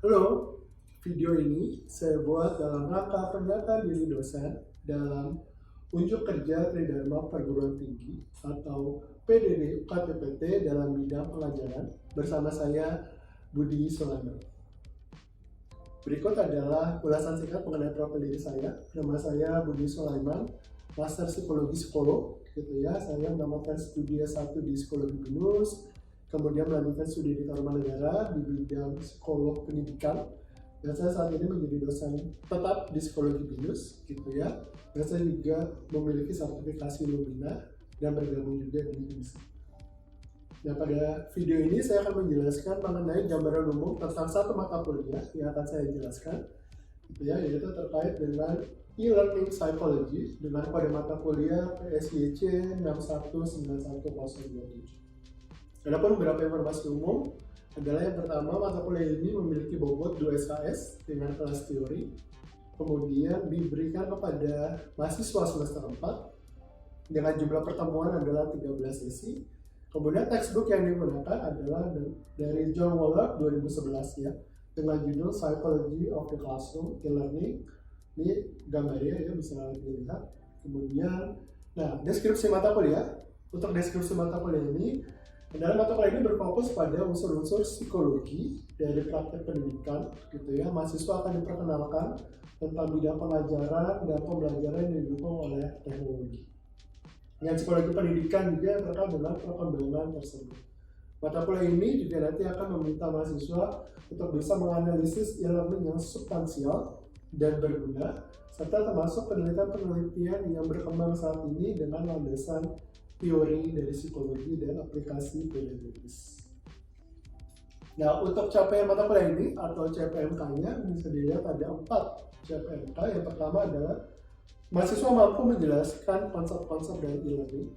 Halo, video ini saya buat dalam rangka pendataan diri dosen dalam Unjuk Kerja Tridharma Perguruan Tinggi atau PDD UKTPT dalam bidang pengajaran bersama saya Budi Sulaiman. Berikut adalah ulasan singkat mengenai profil diri saya. Nama saya Budi Sulaiman, Master Psikologi Psikolog, gitu ya. Saya menamatkan studi S1 di Psikologi BINUS, kemudian melanjutkan studi di Tarumanegara di bidang psikolog pendidikan. Dan saya saat ini menjadi dosen tetap di Psikologi BINUS, gitu ya. Dan saya juga memiliki sertifikasi Lumina dan bergabung juga di IMSI. Nah, pada video ini saya akan menjelaskan mengenai gambaran umum tentang satu mata kuliah yang akan saya jelaskan, gitu ya, yaitu terkait dengan e-learning psychology dengan kode mata kuliah PSYC 619107. Adapun beberapa informasi umum adalah yang pertama, mata kuliah ini memiliki bobot 2 SKS dengan kelas teori, kemudian diberikan kepada mahasiswa semester 4 dengan jumlah pertemuan adalah 13 sesi. Kemudian textbook yang digunakan adalah dari John Waller 2011 ya, dengan judul Psychology of the Classroom e-learning. Ini gambarnya ya, bisa dilihat. Kemudian, nah, deskripsi mata kuliah. Untuk deskripsi mata kuliah ini adalah mata kuliah ini berfokus pada unsur-unsur psikologi dari praktek pendidikan, gitu ya. Mahasiswa akan diperkenalkan tentang bidang pengajaran dan pembelajaran yang didukung oleh teknologi. Yang psikologi pendidikan juga terkait dengan perkembangan tersebut. Mata kuliah ini juga nanti akan meminta mahasiswa untuk bisa menganalisis e-learning yang substansial dan berguna, serta termasuk penelitian-penelitian yang berkembang saat ini dengan landasan teori dari psikologi dan aplikasi pedagogis. Nah, untuk capaian mata kuliah ini atau CPMK-nya bisa dilihat ada 4 CPMK. Yang pertama adalah mahasiswa mampu menjelaskan konsep-konsep dari e-learning.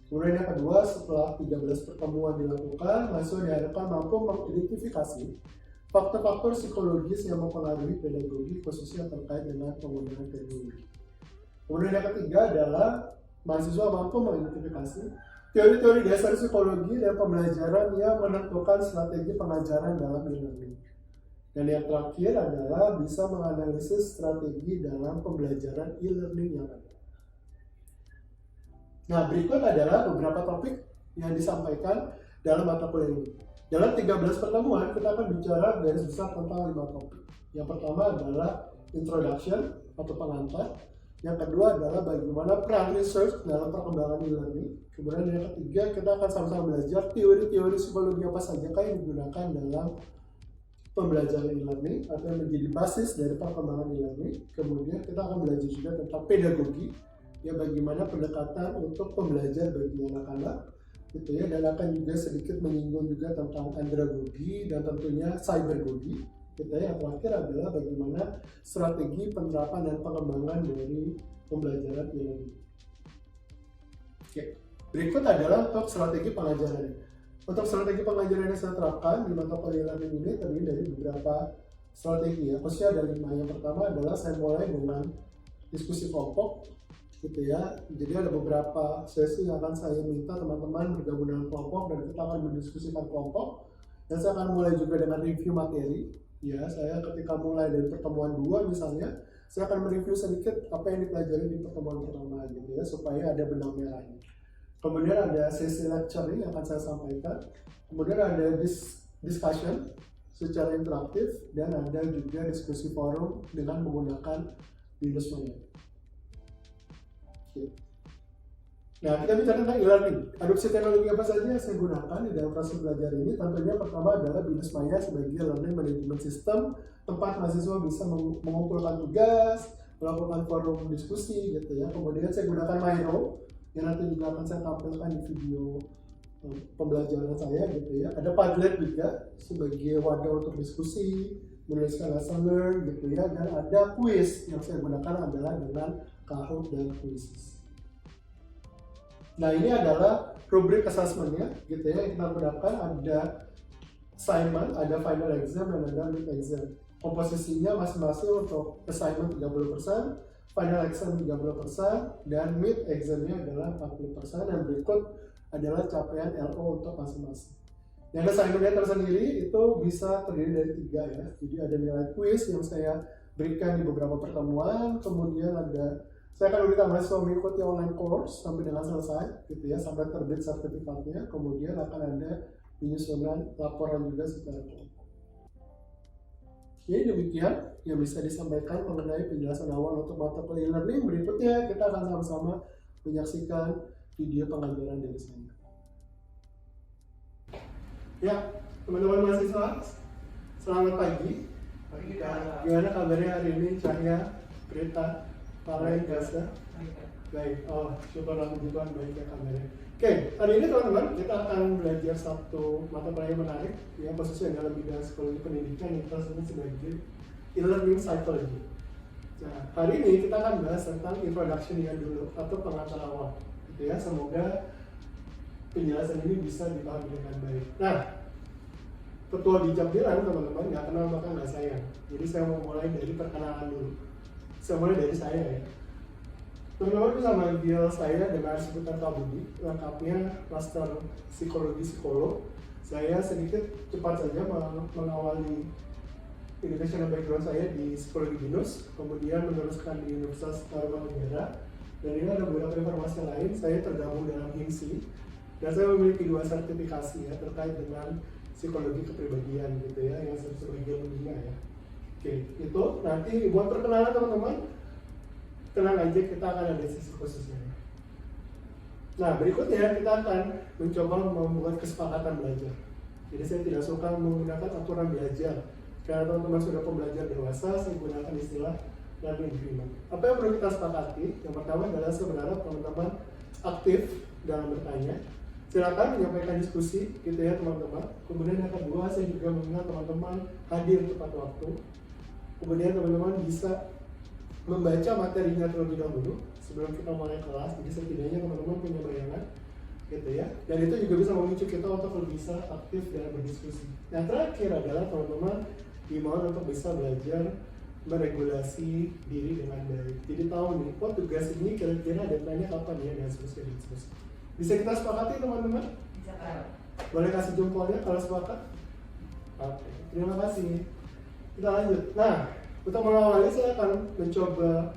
Kemudian yang kedua, setelah 13 pertemuan dilakukan, mahasiswa diharapkan mampu mengidentifikasi faktor-faktor psikologis yang mempengaruhi pedagogi khususnya terkait dengan penggunaan teknologi. Kemudian yang ketiga adalah mahasiswa mampu mengidentifikasi teori-teori dasar psikologi dan pembelajaran yang menentukan strategi pengajaran dalam e-learning. Dan yang terakhir adalah bisa menganalisis strategi dalam pembelajaran e-learning yang ada. Nah, berikut adalah beberapa topik yang disampaikan dalam mata kuliah ini. Dalam 13 pertemuan, kita akan bicara garis besar tentang 5 topik. Yang pertama adalah introduction atau pengantar. Yang kedua adalah bagaimana peran research dalam perkembangan e-learning. Kemudian yang ketiga, kita akan sama-sama belajar teori-teori psikologi apa saja yang digunakan dalam pembelajaran e-learning atau yang menjadi basis dari perkembangan e-learning. Kemudian kita akan belajar juga tentang pedagogi, ya, bagaimana pendekatan untuk pembelajar bagi anak-anak, gitu ya, dan akan juga sedikit menyinggung juga tentang andragogi dan tentunya cybergogi, gitu ya. Yang terakhir adalah bagaimana strategi penerapan dan pengembangan dari pembelajaran e-learning. Oke, berikut adalah untuk strategi pengajaran. Untuk strategi pengajaran yang saya terapkan di mata kuliah e-learning ini terdiri dari beberapa strategi ya, khususnya ada 5. Yang pertama adalah saya mulai dengan diskusi kelompok, gitu ya. Jadi ada beberapa sesi yang akan saya minta teman-teman bergabung dengan kelompok dan kita akan mendiskusikan kelompok. Dan saya akan mulai juga dengan review materi. Ya, saya ketika mulai dari pertemuan 2 misalnya, saya akan mereview sedikit apa yang dipelajari di pertemuan pertama, gitu ya, supaya ada benang merahnya. Kemudian ada sesi lecture yang akan saya sampaikan. Kemudian ada discussion secara interaktif dan ada juga diskusi forum dengan menggunakan Windows Maya. Oke. Nah, kita bicara tentang e-learning. Adopsi teknologi apa saja yang saya gunakan di dalam proses belajar ini? Tentunya pertama adalah Windows Maya sebagai learning management system, tempat mahasiswa bisa mengumpulkan tugas, melakukan forum diskusi, gitu ya. Kemudian saya gunakan Miro yang nanti juga akan saya tampilkan di video pembelajaran saya, gitu ya. Ada Padlet juga sebagai wadah untuk diskusi, menuliskan lesson learn, gitu ya. Dan ada quiz yang saya gunakan adalah dengan Kahoot dan Quizzes. Nah, ini adalah rubrik assessment-nya, gitu ya, yang kita gunakan. Ada assignment, ada final exam, dan ada mid exam. Komposisinya masing-masing untuk assignment 30%, final exam 30%, dan mid examnya adalah 40%, dan berikut adalah capaian LO untuk masing-masing. Yang assignment tersendiri itu bisa terdiri dari 3 ya. Jadi ada nilai kuis yang saya berikan di beberapa pertemuan, kemudian saya akan minta mahasiswa mengikuti online course sampai dengan selesai, gitu ya, sampai terbit sertifikatnya. Kemudian akan ada penyusunan laporan juga secara kelompok. Jadi demikian yang bisa disampaikan mengenai penjelasan awal untuk mata kuliah e-learning. Berikutnya kita akan sama-sama menyaksikan video pengajaran dari saya. Ya, teman-teman mahasiswa, selamat pagi. Gimana kabarnya hari ini, Cahya, Prita, Valen, Gasa? Baik, syukur puji Tuhan baik ya kabarnya. Oke, hari ini teman-teman kita akan belajar satu mata kuliah menarik, ya, khususnya dalam bidang psikologi pendidikan yang kita sebut sebagai e-learning psychology. Nah, hari ini kita akan bahas tentang introduction-nya dulu atau pengantar awal, gitu ya. Semoga penjelasan ini bisa dipahami dengan baik. Nah, ketua bijak bilang teman-teman nggak kenal maka nggak sayang. Jadi saya mau mulai dari perkenalan dulu. Saya mulai dari saya ya. Teman-teman bisa manggil saya dengan sebutan Pak Budi, lengkapnya Master Psikologi Psikolog. Saya sedikit cepat saja mengawali educational background saya di Psikologi BINUS, kemudian meneruskan di Universitas Tarumanegara. Dan ini ada beberapa informasi lain. Saya tergabung dalam HIMSI dan saya memiliki 2 sertifikasi ya terkait dengan psikologi kepribadian gitu ya, yang sebagian dunia ya. Oke, itu nanti buat perkenalan teman-teman, tenang aja, kita akan ada sesi khususnya. Nah, berikutnya kita akan mencoba membuat kesepakatan belajar. Jadi saya tidak suka menggunakan aturan belajar. Karena teman-teman sudah pembelajar dewasa, saya gunakan istilah learning agreement. Apa yang perlu kita sepakati? Yang pertama adalah sebenarnya teman-teman aktif dalam bertanya. Silakan menyampaikan diskusi, gitu ya teman-teman. Kemudian yang kedua, saya juga meminta teman-teman hadir tepat waktu. Kemudian teman-teman bisa membaca materinya terlebih dahulu sebelum kita mulai kelas. Jadi setidaknya teman-teman punya bayangan, gitu ya. Dan itu juga bisa memicu kita untuk lebih bisa aktif dalam berdiskusi. Yang terakhir adalah teman-teman diimbau untuk bisa belajar meregulasi diri dengan baik. Jadi tahu nih, tugas ini kira-kira deadline-nya kapan ya, dan seterusnya. Bisa kita sepakati teman-teman? Bisa, Pak. Boleh kasih jempolnya kalau sepakat? Oke, terima kasih. Kita lanjut. Nah, untuk mengawali saya akan mencoba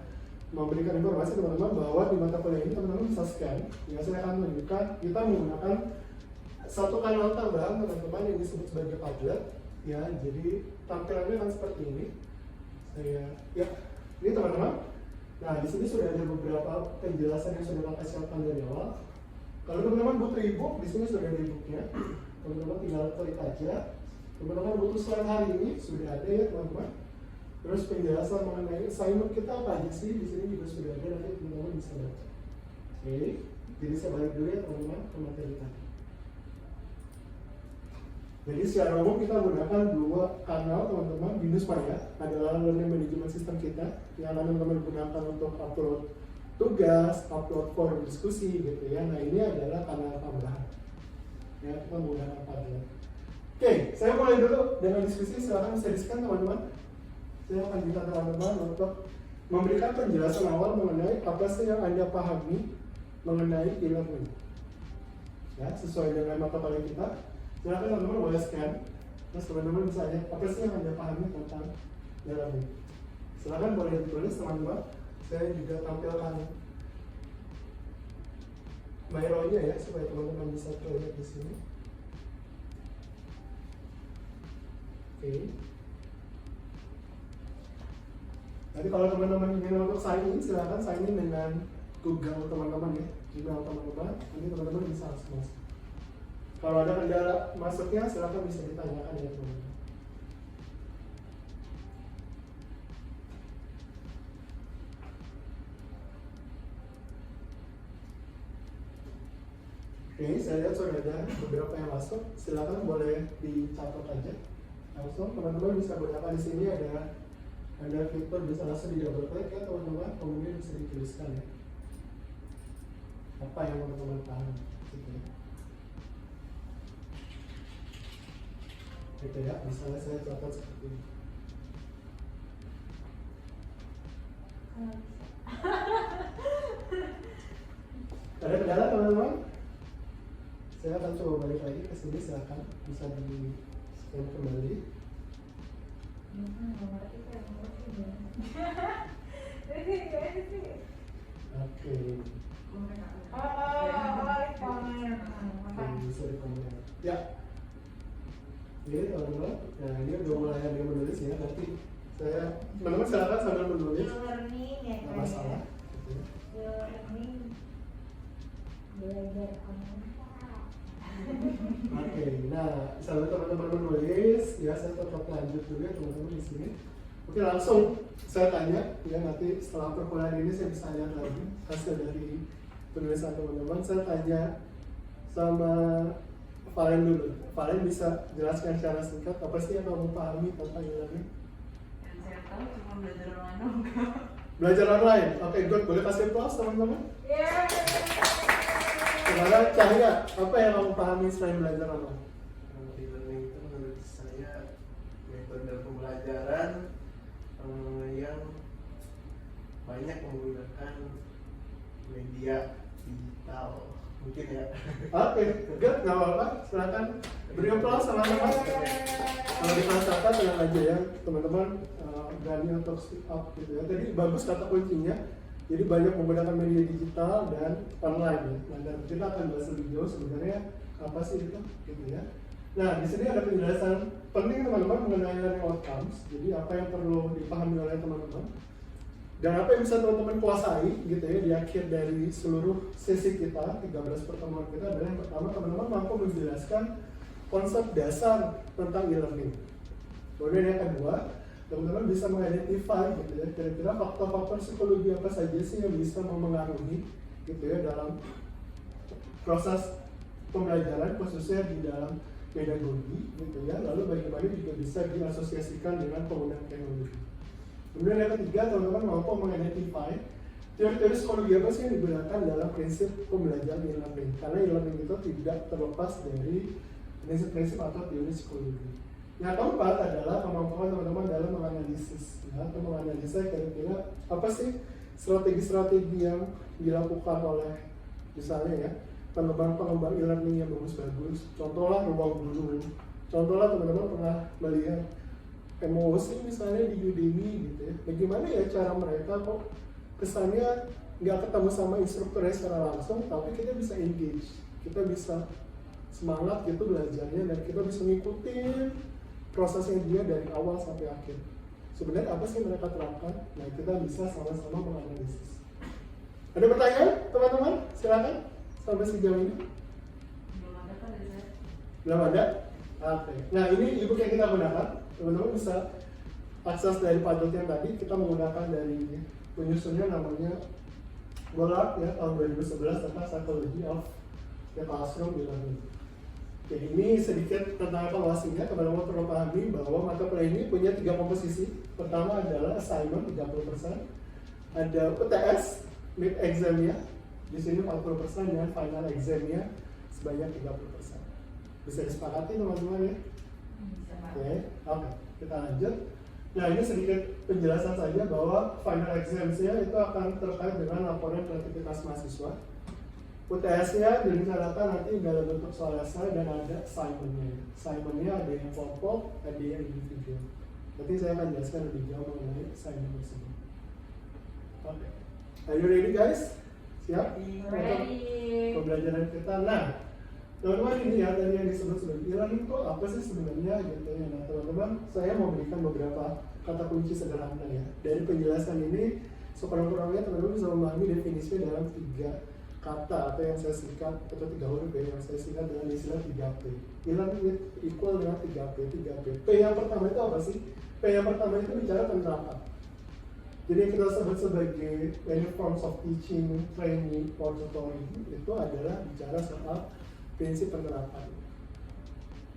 memberikan informasi teman-teman bahwa di mata kuliah ini teman-teman bisa scan. Ya, saya akan menunjukkan kita menggunakan satu kanal tambahan teman-teman yang disebut sebagai Padlet. Ya, jadi tampilannya akan seperti ini. Ini teman-teman. Nah, di sini sudah ada beberapa penjelasan yang sudah saya siapkan dari awal. Kalau teman-teman butuh e-book, di sini sudah ada e-booknya. Teman-teman tinggal klik aja. Teman-teman butuh slide hari ini, sudah ada ya teman-teman. Terus penjelasan mengenai assignment kita apa aja sih, di sini juga sudah ada, nanti teman-teman bisa baca. Oke, jadi saya balik dulu ya teman-teman ke materi tadi. Jadi secara umum kita gunakan 2 kanal teman-teman. BINUS Maya adalah learning management system kita yang teman-teman gunakan untuk upload tugas, upload forum diskusi gitu ya. Nah, ini adalah kanal tambahan ya, kita menggunakan Padlet. Oke, saya mulai dulu dengan diskusi. Silahkan bisa di-scan teman-teman. Saya akan minta teman-teman untuk memberikan penjelasan awal mengenai apa sih yang Anda pahami mengenai e-learning ya, sesuai dengan mata kuliah kita. Silahkan teman-teman boleh scan, terus teman-teman bisa lihat apa sih yang Anda pahami tentang e-learning. Silahkan boleh ditulis teman-teman. Saya juga tampilkan Miro-nya ya, supaya teman-teman bisa lihat di sini. Oke. Jadi kalau teman-teman ingin untuk sign in, silahkan sign in dengan Google teman-teman ya, Gmail teman-teman. Nanti teman-teman bisa langsung masuk. Kalau ada kendala masuknya, silahkan bisa ditanyakan ya teman-teman. Oke, saya lihat sudah ada beberapa yang masuk. Silakan boleh dicatat aja. Langsung teman-teman bisa gunakan di sini ada fitur bisa langsung di double click ya teman-teman. Kemudian bisa dituliskan ya apa yang teman-teman paham gitu ya. Gitu ya, misalnya saya catat seperti ini. Ada kendala teman-teman? Saya akan coba balik lagi ke sini, silakan bisa di scan kembali. Oke. Bisa dikomen. Ya. Oke teman-teman. Nah ini udah mulai ada yang menulis ya. Nanti teman-teman silakan sambil menulis. Nggak masalah. Oke, nah sambil teman-teman menulis, ya saya tetap lanjut juga teman-teman di sini. Oke, langsung saya tanya, ya nanti setelah perkuliahan ini saya bisa lihat lagi hasil dari penulisan teman-teman. Saya tanya sama Valen dulu. Valen bisa jelaskan secara singkat apa sih yang kamu pahami tentang e-learning? Yang saya tahu cuma belajar online. Belajar online. Oke, good. Boleh kasih applause teman-teman? Yeah. Sekarang Cahya, apa yang kamu pahami selain belajar online? E-learning itu menurut saya metode pembelajaran yang banyak menggunakan media digital, mungkin ya. Oke, good. Nggak apa-apa. Silakan beri applause teman-teman. Kalau di kelas kata tenang aja ya teman-teman, berani untuk speak up gitu ya. Tadi bagus kata kuncinya. Jadi banyak menggunakan media digital dan online ya. Nah, dan kita akan bahas lebih jauh sebenarnya apa sih itu gitu ya. Nah, di sini ada penjelasan penting teman-teman mengenai learning outcomes. Jadi apa yang perlu dipahami oleh teman-teman dan apa yang bisa teman-teman kuasai gitu ya di akhir dari seluruh sesi kita 13 pertemuan kita adalah yang pertama teman-teman mampu menjelaskan konsep dasar tentang e-learning. Kemudian yang kedua, teman-teman bisa mengidentify gitu ya kira-kira faktor-faktor psikologi apa saja sih yang bisa mempengaruhi gitu ya dalam proses pembelajaran khususnya di dalam pedagogi gitu ya, lalu bagaimana juga bisa diasosiasikan dengan penggunaan teknologi. Kemudian yang ketiga, teman-teman mampu mengidentify teori-teori psikologi apa sih yang digunakan dalam prinsip pembelajaran e-learning, karena e-learning itu tidak terlepas dari prinsip-prinsip atau teori psikologi. Yang keempat adalah kemampuan teman-teman dalam menganalisis, ya, atau menganalisa kira-kira apa sih strategi-strategi yang dilakukan oleh misalnya ya pengembang e-learning yang bagus-bagus. Contohlah ruang guru. Contohlah teman-teman pernah melihat emosi misalnya di Udemy gitu ya. Bagaimana ya cara mereka kok kesannya nggak ketemu sama instrukturnya secara langsung, tapi kita bisa engage, kita bisa semangat gitu belajarnya dan kita bisa ngikutin prosesnya dia dari awal sampai akhir. Sebenarnya apa sih mereka terapkan? Nah, kita bisa sama-sama menganalisis. Ada pertanyaan, teman-teman? Silakan. Sampai sejauh ini. Belum ada kan dari saya? Belum ada? Oke. Nah, ini ebook yang kita gunakan. Teman-teman bisa akses dari Padlet yang tadi. Kita menggunakan dari penyusunnya namanya Woolard ya tahun 2011 tentang Psychology of the Classroom e-learning. Jadi ini sedikit tentang evaluasinya, teman-teman perlu pahami bahwa mata kuliah ini punya 3 komposisi. Pertama adalah assignment 30%, ada UTS mid examnya, di sini 40% dan final examnya sebanyak 30%. Bisa disepakati teman-teman ya? Oke, kita lanjut. Nah ini sedikit penjelasan saja bahwa final examnya itu akan terkait dengan laporan kreativitas mahasiswa. UTS-nya direncanakan nanti dalam bentuk soal esai dan ada assignment-nya. Assignment-nya ada yang kelompok, ada yang individual. Nanti saya akan jelaskan lebih jauh mengenai assignment tersebut. Oke, are you ready guys? Siap? Ready. Untuk pembelajaran kita. Nah, teman-teman ini ya tadi yang disebut sebagai e-learning itu apa sih sebenarnya gitu ya. Nah teman-teman, saya mau berikan beberapa kata kunci sederhana ya. Dari penjelasan ini, sekurang-kurangnya teman-teman bisa memahami definisinya dalam 3 kata atau yang saya singkat atau 3 huruf ya, yang saya singkat dengan istilah 3P. E-learning equal dengan 3P. P yang pertama itu apa sih? P yang pertama itu bicara penerapan. Jadi yang kita sebut sebagai any forms of teaching, training, or tutoring itu adalah bicara soal prinsip penerapan.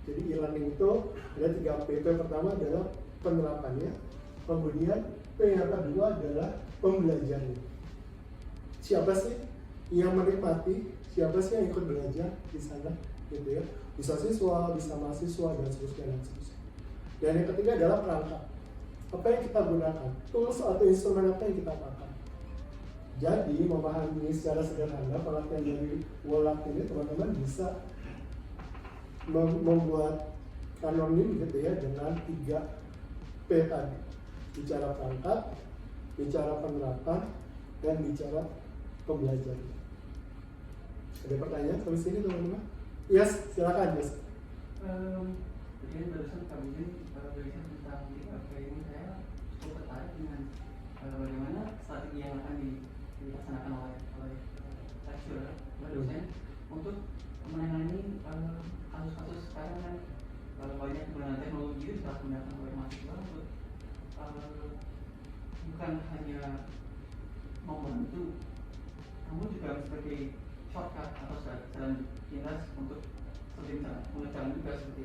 Jadi e-learning itu ada 3P. P pertama adalah penerapannya, kemudian P yang kedua adalah pembelajarannya. Siapa sih yang menikmati, siapa sih yang ikut belajar di sana gitu ya, bisa siswa, bisa mahasiswa dan seterusnya. Dan yang ketiga adalah perangkat, apa yang kita gunakan, tools atau instrumen apa yang kita pakai. Jadi memahami secara sederhana pengertian dari Woolard ini teman-teman bisa membuat anonim gitu ya dengan 3P tadi, bicara perangkat, bicara penerapan, dan bicara pembelajaran. Ada pertanyaan sampai sini teman-teman? Yes, silakan Yes. Jadi barusan Kak Bujin berikan tentang DKP ini, saya cukup tertarik dengan bagaimana strategi yang akan dilaksanakan oleh lecturer, oleh dosen untuk menangani kasus-kasus sekarang kan banyak penggunaan teknologi itu bisa digunakan oleh mahasiswa untuk bukan hanya membantu, namun juga sebagai shortcut atau jalan pintas untuk seperti misalnya mengerjakan juga seperti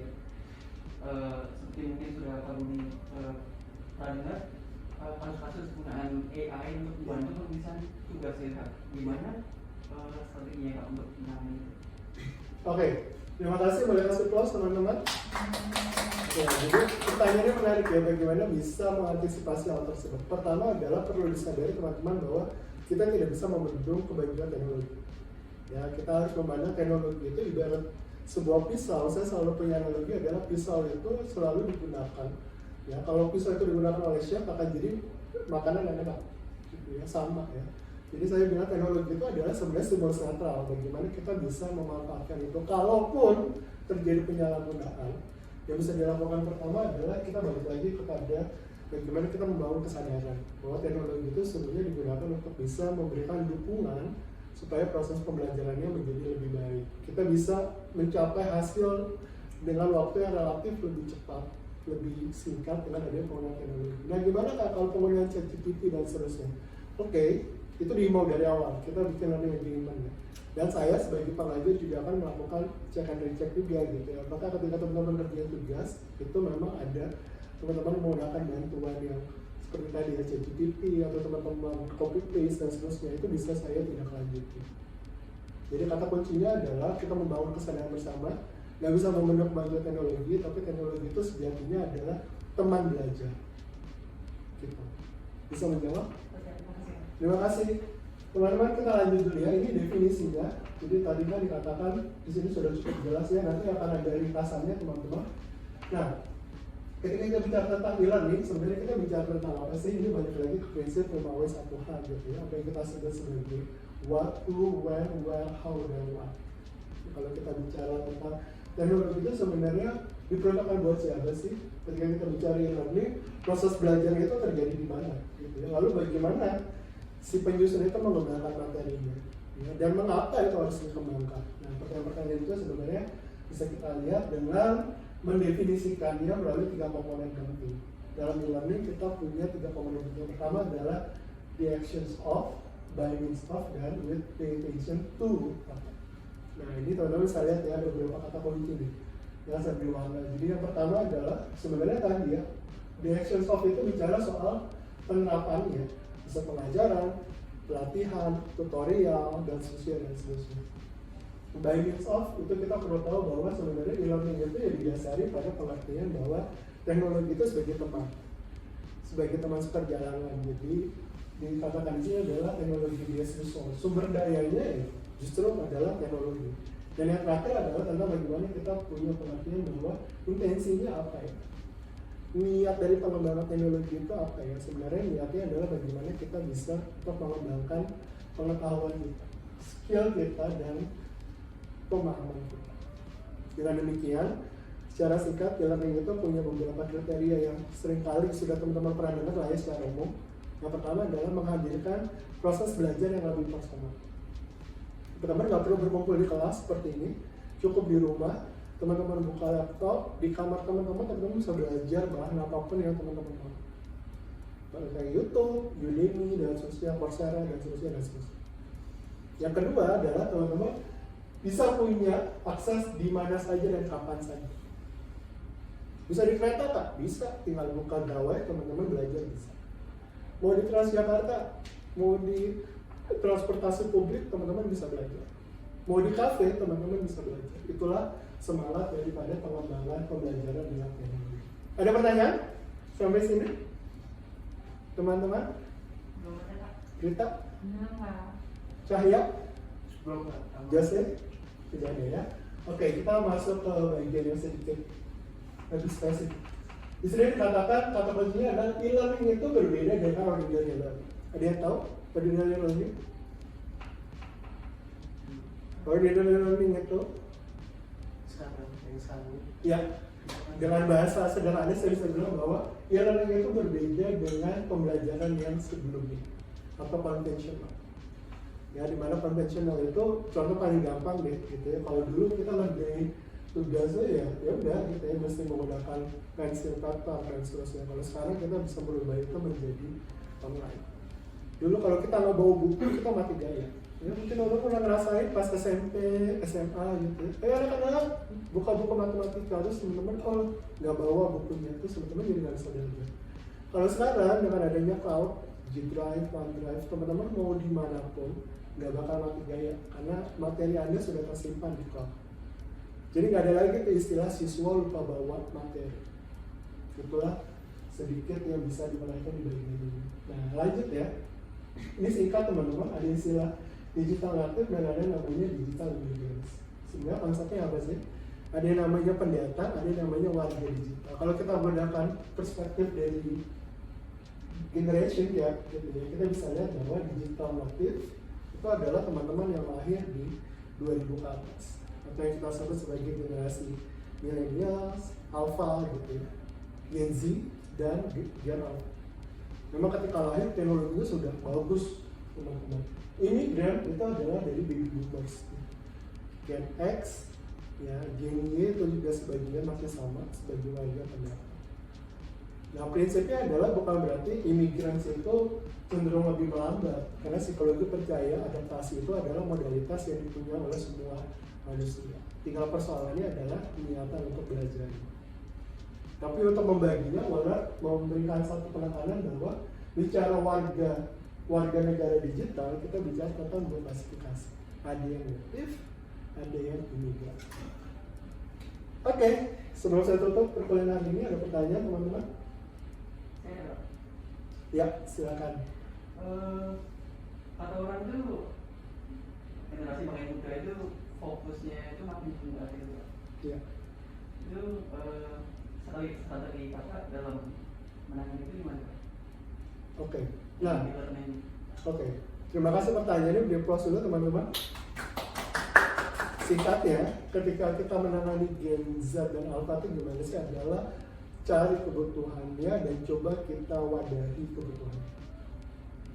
seperti mungkin sudah Pak Budi pernah dengar kasus-kasus penggunaan AI untuk membantu penulisan tugas ya Kak. Gimana strateginya Kak untuk menangani itu? Oke, terima kasih. Boleh kasih close teman-teman? Ya, jadi pertanyaannya menarik ya, bagaimana bisa mengantisipasi hal tersebut. Pertama adalah perlu disadari teman-teman bahwa kita tidak bisa membendung kebanyakan teknologi. Ya, kita harus memandang teknologi itu ibarat sebuah pisau. Saya selalu punya analogi adalah pisau itu selalu digunakan. Ya, kalau pisau itu digunakan oleh chef akan jadi makanan yang enak, gitu ya, sama ya. Jadi saya bilang teknologi itu adalah sebenarnya stimulus netral. Bagaimana kita bisa memanfaatkan itu. Kalaupun terjadi penyalahgunaan, yang bisa dilakukan pertama adalah kita balik lagi kepada bagaimana kita membangun kesadaran bahwa teknologi itu sebenarnya digunakan untuk bisa memberikan dukungan supaya proses pembelajarannya menjadi lebih baik. Kita bisa mencapai hasil dengan waktu yang relatif lebih cepat, lebih singkat dengan adanya penggunaan teknologi. Nah, gimana kalau penggunaan ChatGPT dan seterusnya? Oke, itu dihimbau dari awal. Kita bikin learning agreement ya. Dan saya sebagai pengajar juga akan melakukan check and recheck juga gitu ya. Apakah ketika teman-teman kerja tugas itu memang ada teman-teman menggunakan bantuan yang seperti tadi ya ChatGPT atau teman-teman copy paste dan seterusnya, itu bisa saya tidak lanjuti. Jadi kata kuncinya adalah kita membangun kesadaran bersama. Nggak bisa membentuk bantuan teknologi, tapi teknologi itu sejatinya adalah teman belajar. Gitu. Bisa menjawab? Terima kasih. Teman-teman, kita lanjut dulu ya. Ini definisinya. Jadi tadi kan dikatakan di sini sudah cukup jelas ya. Nanti akan ada ringkasannya teman-teman. Nah, ketika kita bicara tentang e-learning, sebenarnya kita bicara tentang apa sih? Ini balik lagi ke prinsip 5W1H gitu ya. Apa yang kita sebut sebagai what, who, when, where, how, dan what. Kalau kita bicara tentang teknologi itu sebenarnya diperuntukkan buat siapa sih? Ketika kita bicara e-learning, proses belajar itu terjadi di mana? Gitu ya. Lalu bagaimana si penyusun itu mengembangkan materinya? Ya, dan mengapa itu harus dikembangkan? Nah, pertanyaan-pertanyaan itu sebenarnya bisa kita lihat dengan mendefinisikannya melalui 3 komponen penting. Dalam e-learning kita punya 3 komponen penting. Yang pertama adalah the actions of, by means of, dan with pay attention to. Nah, ini teman-teman bisa lihat ya, ada beberapa kata kunci nih yang saya beri warna. Jadi yang pertama adalah sebenarnya tadi ya, the actions of itu bicara soal penerapannya, bisa pengajaran, pelatihan, tutorial, dan seterusnya. By means of itu kita perlu tahu bahwa sebenarnya e-learning itu ya didasari pada pengertian bahwa teknologi itu sebagai teman seperjalanan. Jadi dikatakan di sini adalah teknologi based resource. Sumber dayanya ya justru adalah teknologi. Dan yang terakhir adalah tentang bagaimana kita punya pengertian bahwa intensinya apa ya. Niat dari pengembangan teknologi itu apa ya? Sebenarnya niatnya adalah bagaimana kita bisa untuk mengembangkan pengetahuan kita, skill kita, dan pemahaman kita. Dengan demikian, secara singkat, e-learning itu punya beberapa kriteria yang seringkali sudah teman-teman pernah dengar lah ya secara umum. Yang pertama adalah menghadirkan proses belajar yang lebih personal. Teman-teman nggak perlu berkumpul di kelas seperti ini, cukup di rumah, teman-teman buka laptop, di kamar teman-teman bisa belajar bahan apapun yang teman-teman mau. Kayak YouTube, Udemy, dan seterusnya, Coursera, dan seterusnya. Yang kedua adalah teman-teman bisa punya akses di mana saja dan kapan saja. Bisa di kereta tak? Bisa, tinggal buka gawai, teman-teman belajar bisa. Mau di Transjakarta, mau di transportasi publik, teman-teman bisa belajar. Mau di kafe, teman-teman bisa belajar. Itulah semangat daripada pengembangan pembelajaran dengan teknologi. Ada pertanyaan sampai sini? Teman-teman? Belum ada Kak. Rita? Enggak. Cahya? Belum. Jose? Tidak ada ya? Oke, kita masuk ke bagian yang sedikit lebih spesifik. Di sini dikatakan kata kuncinya adalah e-learning itu berbeda dengan ordinary learning. Ada yang tahu ordinary learning? Ordinary learning itu sekarang yang sanggup ya, dengan bahasa sederhana saya bisa bilang bahwa e-learning itu berbeda dengan pembelajaran yang sebelumnya atau konvensional. Ya, dimana konvensional itu contoh paling gampang deh, gitu ya. Kalau dulu kita ngerjain tugasnya ya udah gitu ya, mesti menggunakan pensil paper dan seterusnya. Kalau sekarang kita bisa merubah itu menjadi online. Dulu kalau kita nggak bawa buku kita mati gaya. Ya mungkin orang pernah ngerasain pas SMP, SMA gitu. Anak-anak buka buku matematika terus teman-teman nggak bawa bukunya itu teman-teman jadi nggak bisa belajar. Kalau sekarang dengan adanya cloud, G Drive, OneDrive, teman-teman mau dimanapun nggak bakal mati gaya karena materi Anda sudah tersimpan di cloud. Jadi nggak ada lagi tuh istilah siswa lupa bawa materi. Itulah sedikit yang bisa diperhatikan di bagian ini. Nah lanjut ya, ini singkat teman-teman, ada istilah digital native dan ada namanya digital immigrants. Sebenarnya konsepnya apa sih? Ada yang namanya pendatang, ada yang namanya warga digital. Kalau kita gunakan perspektif dari generation gap, gitu ya, kita bisa lihat bahwa digital native itu adalah teman-teman yang lahir di 2000 ke atas, atau yang kita sebut sebagai generasi millennials, alpha, gitu ya, Gen Z dan Gen Alpha. Memang ketika lahir teknologinya sudah bagus, teman-teman. Imigran itu adalah dari baby boomers, Gen X, ya, Gen Y itu juga sebagian masih sama sebagai warga pendatang. Nah prinsipnya adalah bukan berarti imigran itu cenderung lebih melambat, karena psikologi percaya adaptasi itu adalah modalitas yang dipunyai oleh semua manusia. Tinggal persoalannya adalah niatan untuk belajar. Tapi untuk membaginya, Waller memberikan satu penekanan bahwa bicara warga negara digital, kita bicara tentang dua klasifikasi. Ada yang native, ada yang imigran. Oke, sebelum saya tutup perkuliahan hari ini, ada pertanyaan teman-teman? Saya Ya, silakan. kata orang tuh generasi makin muda itu fokusnya itu makin rendah gitu. Ya. Itu strategi kakak dalam menangani itu gimana? Oke. Nah, E-learning. oke. Terima kasih pertanyaannya. Di close dulu teman-teman. Singkatnya, ketika kita menangani Gen Z dan Alpha itu gimana sih, adalah cari kebutuhannya dan coba kita wadahi kebutuhannya.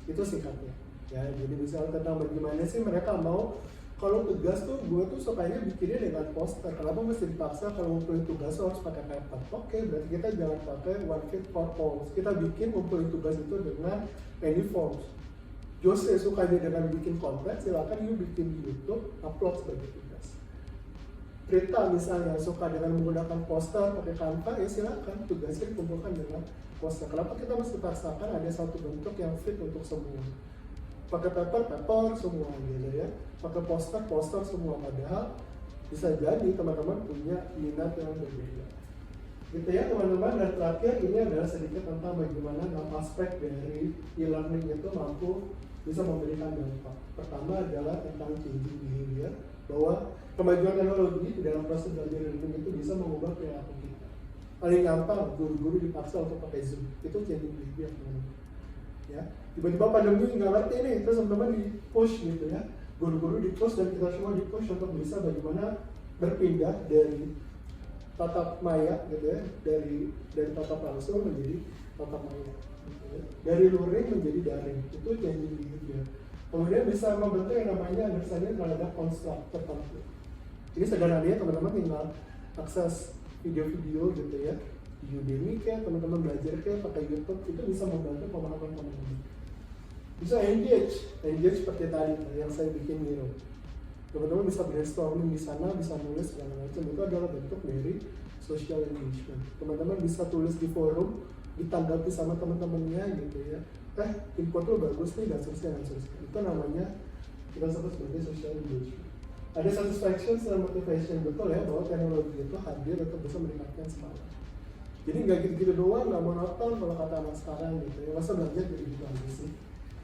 Itu singkatnya. Ya, jadi misalnya tentang bagaimana sih mereka mau, kalau tugas tuh gue tuh sukanya bikinnya dengan poster. Kenapa mesti dipaksa kalau ngumpulin tugas harus pakai paper? Oke, berarti kita jangan pakai one fit for all. Kita bikin ngumpulin tugas itu dengan any forms. Jose sukanya dengan bikin konten, silakan you bikin di YouTube, upload sebagai tugas. Prita misalnya suka dengan menggunakan poster pakai Canva, ya silakan tugasnya dikumpulkan dengan poster. Kenapa kita mesti paksakan ada satu bentuk yang fit untuk semua? Pakai paper semua gitu ya, pakai poster semua, padahal bisa jadi teman-teman punya minat yang berbeda gitu ya teman-teman. Dan terakhir ini adalah sedikit tentang bagaimana 6 aspek dari e-learning itu mampu bisa memberikan dampak. Pertama adalah tentang changing behavior, bahwa kemajuan teknologi di dalam proses belajar learning itu bisa mengubah perilaku kita. Paling gampang, guru-guru dipaksa untuk pakai Zoom, itu changing behavior teman-teman. Ya, tiba-tiba pandemi nggak ngerti nih, terus teman-teman di-push gitu ya, guru-guru di-push dan kita semua di-push untuk bisa bagaimana berpindah dari tatap maya gitu ya, dari tatap langsung menjadi tatap maya gitu ya. Dari luring menjadi daring, itu changing behavior. Kemudian bisa membentuk yang namanya understanding terhadap konstruk tertentu. Ini sederhananya teman-teman tinggal akses video-video gitu ya, Udemy kayak teman-teman belajar kayak pakai YouTube, itu bisa membantu pemahaman teman-teman. Bisa engage seperti tadi yang saya bikin Miro. Teman-teman bisa brainstorming di sana, bisa nulis segala macam, itu adalah bentuk dari social engagement. Teman-teman bisa tulis di forum, ditanggapi sama teman-temannya gitu ya. Input lo bagus nih dan seterusnya. Itu namanya kita sebut sebagai social engagement. Ada satisfaction dan motivation, betul ya, bahwa teknologi itu hadir untuk bisa meningkatkan semangat. Jadi nggak gitu-gitu doang, nggak monoton kalau kata anak sekarang gitu ya, masa belajar gitu-gitu aja sih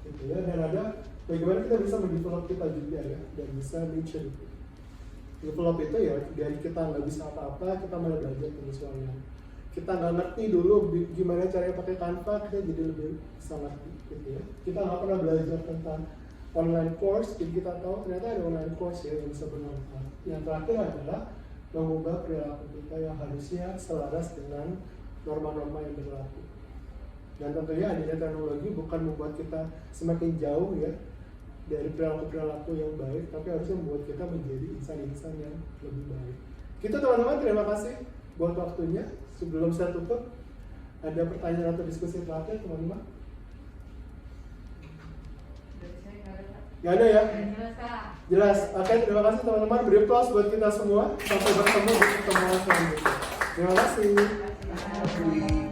gitu ya. Dan ada bagaimana kita bisa mendevelop kita juga ya, dan bisa nurture itu. Develop itu ya dari kita nggak bisa apa-apa, kita mulai belajar penyesuaian. Kita nggak ngerti dulu gimana caranya pakai Canva, kita jadi lebih bisa ngerti gitu ya. Kita nggak pernah belajar tentang online course, jadi kita tahu ternyata ada online course ya yang bisa bermanfaat. Yang terakhir adalah mengubah perilaku kita yang harusnya selaras dengan norma-norma yang berlaku. Dan tentunya adanya teknologi bukan membuat kita semakin jauh ya dari perilaku-perilaku yang baik, tapi harusnya membuat kita menjadi insan-insan yang lebih baik. Gitu teman-teman, terima kasih buat waktunya. Sebelum saya tutup, ada pertanyaan atau diskusi terakhir teman-teman? Dari saya nggak ada, Kak. Nggak ada ya? Jelas, Kak. Jelas. Oke, terima kasih teman-teman. Beri aplaus buat kita semua. Sampai bertemu di pertemuan selanjutnya. Terima kasih. Terima kasih.